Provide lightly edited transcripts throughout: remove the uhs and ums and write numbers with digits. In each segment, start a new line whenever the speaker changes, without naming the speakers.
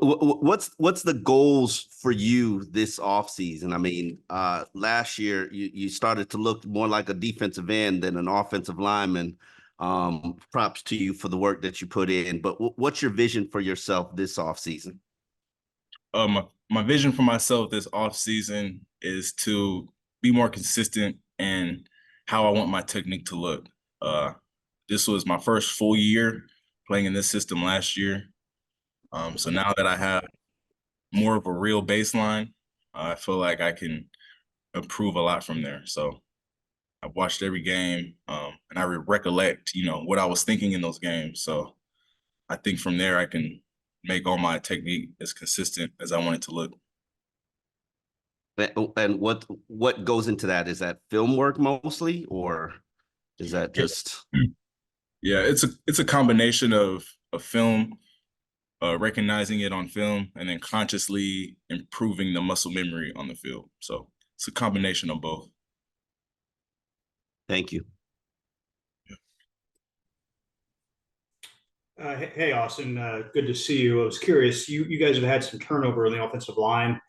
What's the goals for you this offseason? I mean, last year you started to look more like a defensive end than an offensive lineman. Props to you for the work that you put in. But what's your vision for yourself this offseason?
My vision for myself this off season is to be more consistent in how I want my technique to look. Uh, this was my first full year playing in this system last year. So now that I have more of a real baseline, I feel like I can improve a lot from there. So I've watched every game, and I recollect, what I was thinking in those games. So I think from there I can make all my technique as consistent as I want it to look.
And what goes into that? Is that film work mostly, or is that
Yeah,
just
yeah, it's a combination of film, recognizing it on film, and then consciously improving the muscle memory on the field. So it's a combination of both.
thank you?
Hey, Austin. Good to see you. I was curious. You guys have had some turnover in the offensive line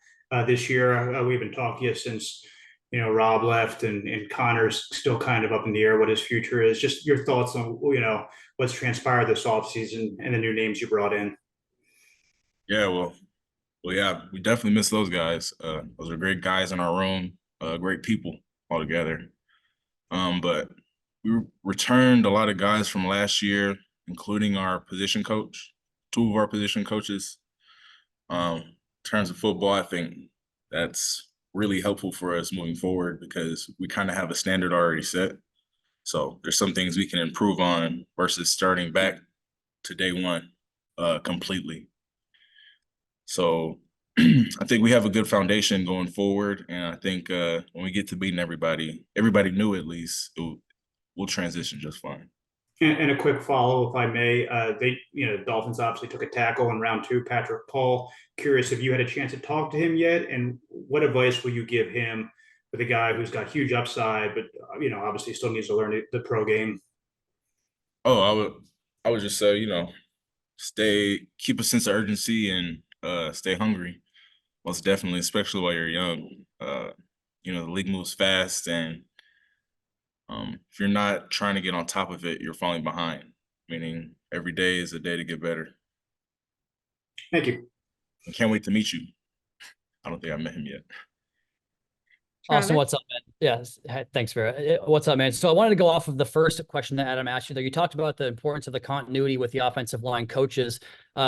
this year. We haven't talked to you since Rob left, and Connor's still kind of up in the air what his future is. Just your thoughts on what's transpired this offseason and the new names you brought in.
Yeah, well, yeah, we definitely miss those guys. Those are great guys in our room, great people altogether. But we returned a lot of guys from last year, including our position coach, two of our position coaches. In terms of football, I think that's really helpful for us moving forward because we kind of have a standard already set. So there's some things we can improve on versus starting back to day one completely. So I think we have a good foundation going forward, and I think when we get to beating everybody new at least, we'll transition just fine.
And a quick follow, if I may, the Dolphins obviously took a tackle in round two, Patrick Paul. Curious if you had a chance to talk to him yet, and what advice will you give him with a guy who's got huge upside, but obviously still needs to learn the pro game.
Oh, I would just say, keep a sense of urgency and stay hungry. Most definitely, especially while you're young. The league moves fast, and if you're not trying to get on top of it, you're falling behind. Meaning, every day is a day to get better.
Thank you.
I can't wait to meet you. I don't think I met him yet.
Austin,
Travis?
what's up, man? Yes, thanks, Vera. What's up, man? So I wanted to go off of the first question that Adam asked you there. You talked about the importance of the continuity with the offensive line coaches.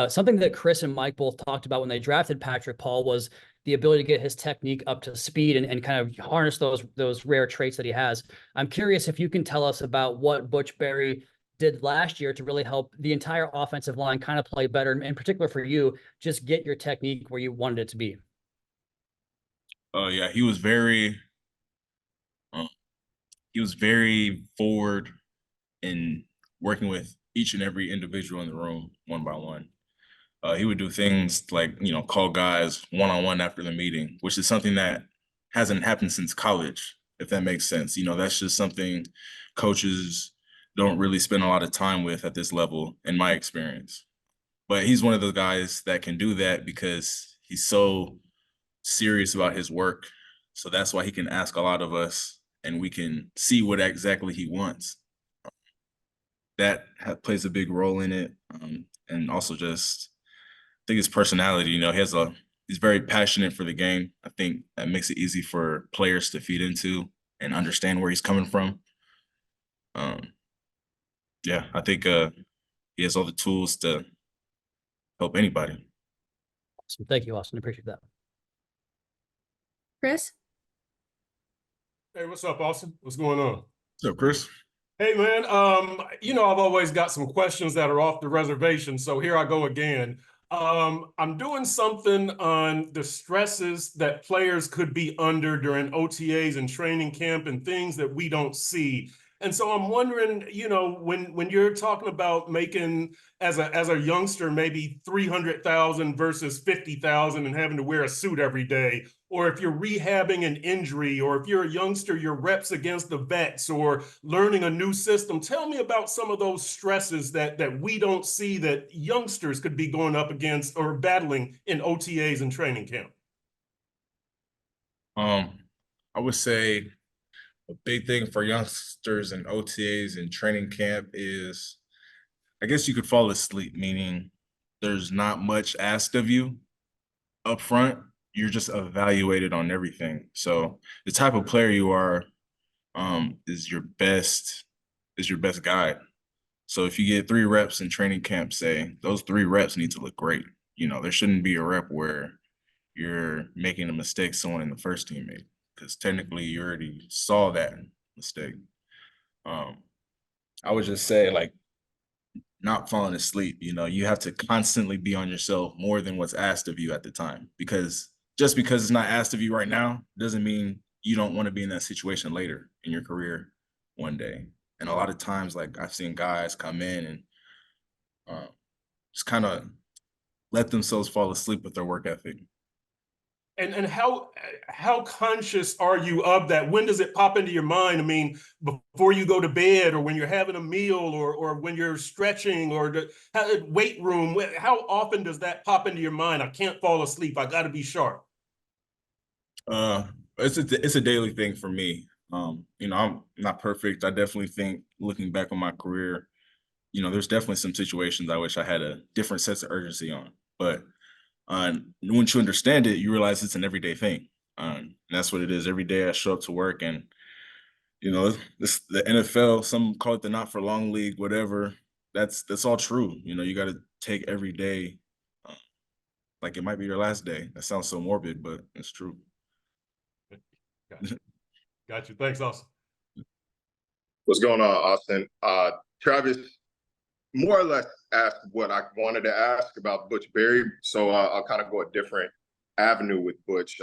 Something that Chris and Mike both talked about when they drafted Patrick Paul was the ability to get his technique up to speed and kind of harness those rare traits that he has. I'm curious if you can tell us about what Butch Berry did last year to really help the entire offensive line kind of play better, and in particular for you, just get your technique where you wanted it to be.
Yeah, uh, he was very forward in working with each and every individual in the room one by one. He would do things like, call guys one-on-one after the meeting, which is something that hasn't happened since college, if that makes sense. That's just something coaches don't really spend a lot of time with at this level, in my experience. But he's one of those guys that can do that because he's so serious about his work. So that's why he can ask a lot of us and we can see what exactly he wants. That plays a big role in it. And also just, I think his personality, he's very passionate for the game. I think that makes it easy for players to feed into and understand where he's coming from. Yeah, I think he has all the tools to help anybody.
Awesome. Thank you, Austin. Appreciate that.
Chris?
Hey, what's up, Austin? What's going on?
What's up, Chris?
Hey, man. I've always got some questions that are off the reservation, so here I go again. I'm doing something on the stresses that players could be under during OTAs and training camp and things that we don't see. And so I'm wondering, when you're talking about making as a youngster maybe 300,000 versus 50,000 and having to wear a suit every day, or if you're rehabbing an injury, or if you're a youngster, your reps against the vets, or learning a new system. Tell me about some of those stresses that we don't see that youngsters could be going up against or battling in OTAs and training camp.
I would say a big thing for youngsters and OTAs and training camp is, I guess you could fall asleep, meaning there's not much asked of you up front. You're just evaluated on everything. So the type of player you are is your best guide. So if you get 3 reps in training camp, say those 3 reps need to look great. There shouldn't be a rep where you're making a mistake someone in the first team made, because technically you already saw that mistake. I would just say, like, not falling asleep. You have to constantly be on yourself more than what's asked of you at the time, because just because it's not asked of you right now doesn't mean you don't want to be in that situation later in your career one day. And a lot of times, like, I've seen guys come in and just kind of let themselves fall asleep with their work ethic.
And how conscious are you of that? When does it pop into your mind? I mean, before you go to bed, or when you're having a meal, or when you're stretching, or the weight room, how often does that pop into your mind? I can't fall asleep. I got to be sharp.
It's a daily thing for me. I'm not perfect. I definitely think, looking back on my career, there's definitely some situations I wish I had a different sense of urgency on. But once you understand it, you realize it's an everyday thing. And that's what it is. Every day I show up to work, and the NFL, some call it the not for long league, whatever. That's all true. You got to take every day like it might be your last day. That sounds so morbid, but it's true.
Got you. Thanks, Austin.
What's going on, Austin? Travis more or less asked what I wanted to ask about Butch Berry, so I'll kind of go a different avenue with Butch.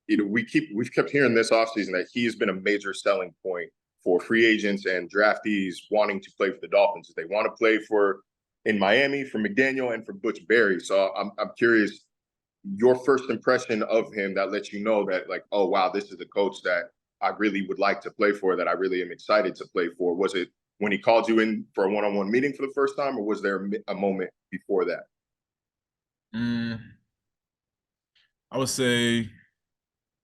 We've kept hearing this offseason that he's been a major selling point for free agents and draftees wanting to play for the Dolphins. They want to play in Miami for McDaniel and for Butch Berry. So I'm curious, your first impression of him that lets you know that, like, oh wow, this is a coach that I really would like to play for, that I really am excited to play for. Was it when he called you in for a one-on-one meeting for the first time, or was there a moment before that?
I would say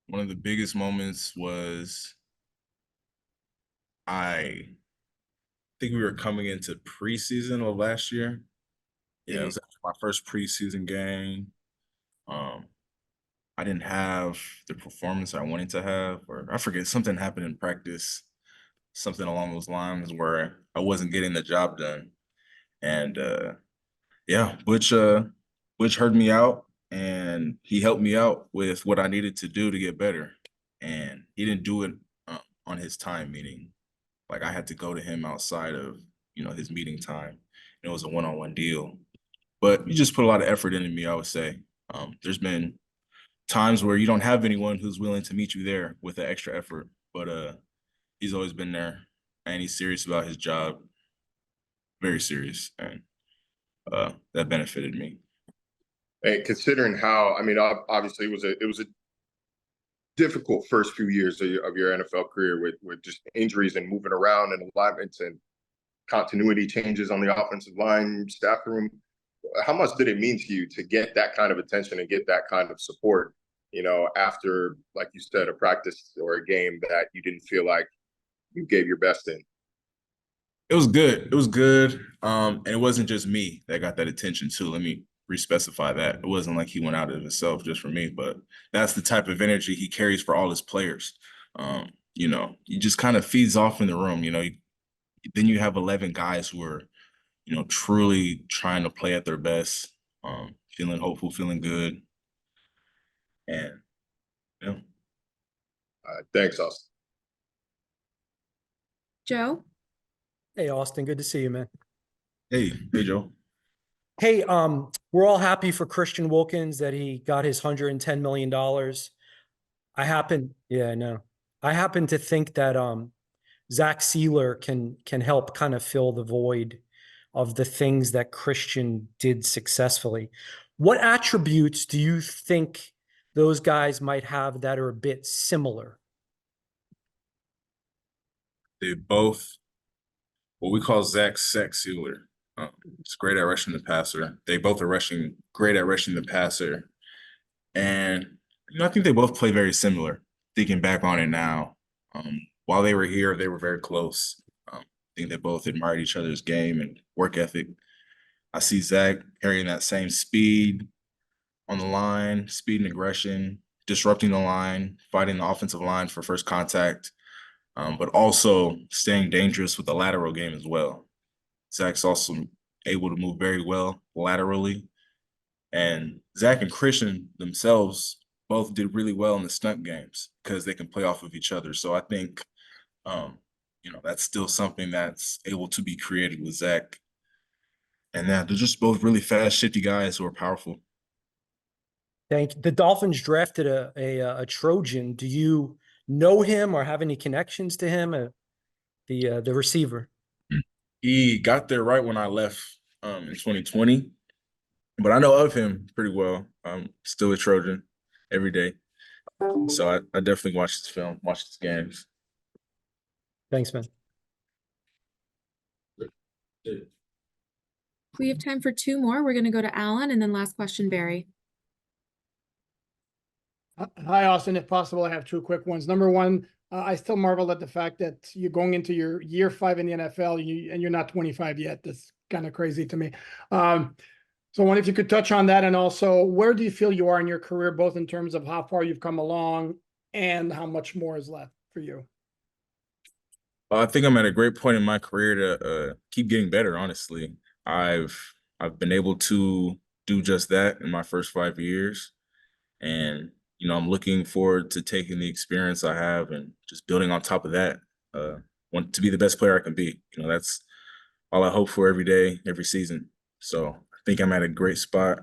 one of the biggest moments was, I think we were coming into preseason of last year. Yeah, it was after my first preseason game. I didn't have the performance I wanted to have, or I forget, something happened in practice, something along those lines where I wasn't getting the job done. And Butch heard me out, and he helped me out with what I needed to do to get better. And he didn't do it on his time, meaning like I had to go to him outside of his meeting time. It was a one-on-one deal, but you just put a lot of effort into me, I would say. There's been times where you don't have anyone who's willing to meet you there with the extra effort, but he's always been there, and he's serious about his job, very serious, and that benefited me.
And considering how, I mean, obviously it was a difficult first few years of your NFL career with just injuries and moving around and alignments and continuity changes on the offensive line, staff room. How much did it mean to you to get that kind of attention and get that kind of support, after, like you said, a practice or a game that you didn't feel like you gave your best in?
It was good. It was good. And it wasn't just me that got that attention too. Let me re-specify that. It wasn't like he went out of himself just for me, but that's the type of energy he carries for all his players. He just kind of feeds off in the room. Then you have 11 guys who are, truly trying to play at their best, feeling hopeful, feeling good. And
Thanks, Austin.
Joe?
Hey, Austin, good to see you, man.
Hey, Joe.
Hey, we're all happy for Christian Wilkins that he got his $110 million. I happen to think that Zach Sealer can help kind of fill the void of the things that Christian did successfully. What attributes do you think those guys might have that are a bit similar?
They both, what we call Zach Sealer. He's great at rushing the passer. They both are great at rushing the passer. And, I think they both play very similar, thinking back on it now. While they were here, they were very close. I think they both admired each other's game and work ethic. I see Zach carrying that same speed on the line, speed and aggression, disrupting the line, fighting the offensive line for first contact, but also staying dangerous with the lateral game as well. Zach's also able to move very well laterally. And Zach and Christian themselves both did really well in the stunt games because they can play off of each other. So I think, that's still something that's able to be created with Zach. And they're just both really fast, shifty guys who are powerful.
Thank you. The Dolphins drafted a Trojan. Do you know him or have any connections to him? The receiver.
He got there right when I left in 2020, but I know of him pretty well. I'm still a Trojan every day. So I definitely watch his film, watch his games.
Thanks, man.
We have time for two more. We're going to go to Alan and then last question, Barry.
Hi, Austin. If possible, I have two quick ones. Number one, I still marvel at the fact that you're going into your year 5 in the NFL and you're not 25 yet. That's kind of crazy to me. So I wonder if you could touch on that, and also where do you feel you are in your career, both in terms of how far you've come along and how much more is left for you?
I think I'm at a great point in my career to keep getting better. Honestly, I've been able to do just that in my first 5 years, and I'm looking forward to taking the experience I have and just building on top of that. Want to be the best player I can be. That's all I hope for every day, every season. So I think I'm at a great spot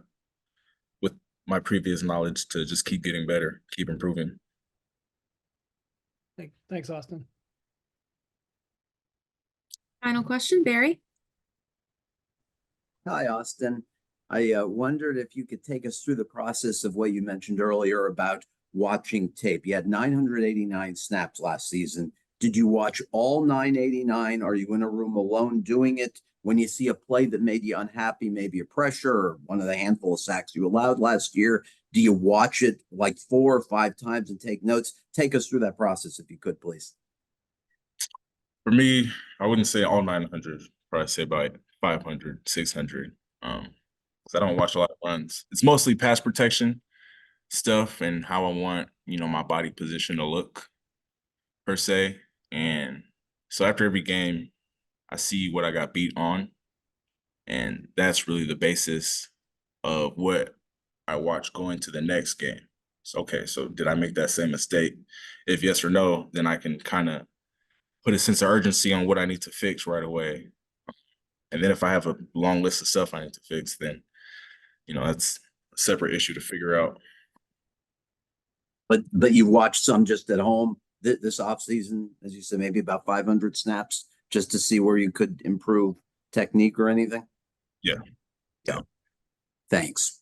with my previous knowledge to just keep getting better, keep improving.
Thanks, Austin.
Final question, Barry.
Hi, Austin. I wondered if you could take us through the process of what you mentioned earlier about watching tape. You had 989 snaps last season. Did you watch all 989? Are you in a room alone doing it? When you see a play that made you unhappy, maybe a pressure or one of the handful of sacks you allowed last year, do you watch it like 4 or 5 times and take notes? Take us through that process if you could, please.
For me, I wouldn't say all 900, probably say about 500, 600. Because I don't watch a lot of runs. It's mostly pass protection stuff and how I want, my body position to look, per se. And so after every game, I see what I got beat on. And that's really the basis of what I watch going to the next game. So, okay, so did I make that same mistake? If yes or no, then I can kind of put a sense of urgency on what I need to fix right away. And then if I have a long list of stuff I need to fix, then, that's a separate issue to figure out.
But you watched some just at home this offseason, as you said, maybe about 500 snaps just to see where you could improve technique or anything?
Yeah.
Thanks.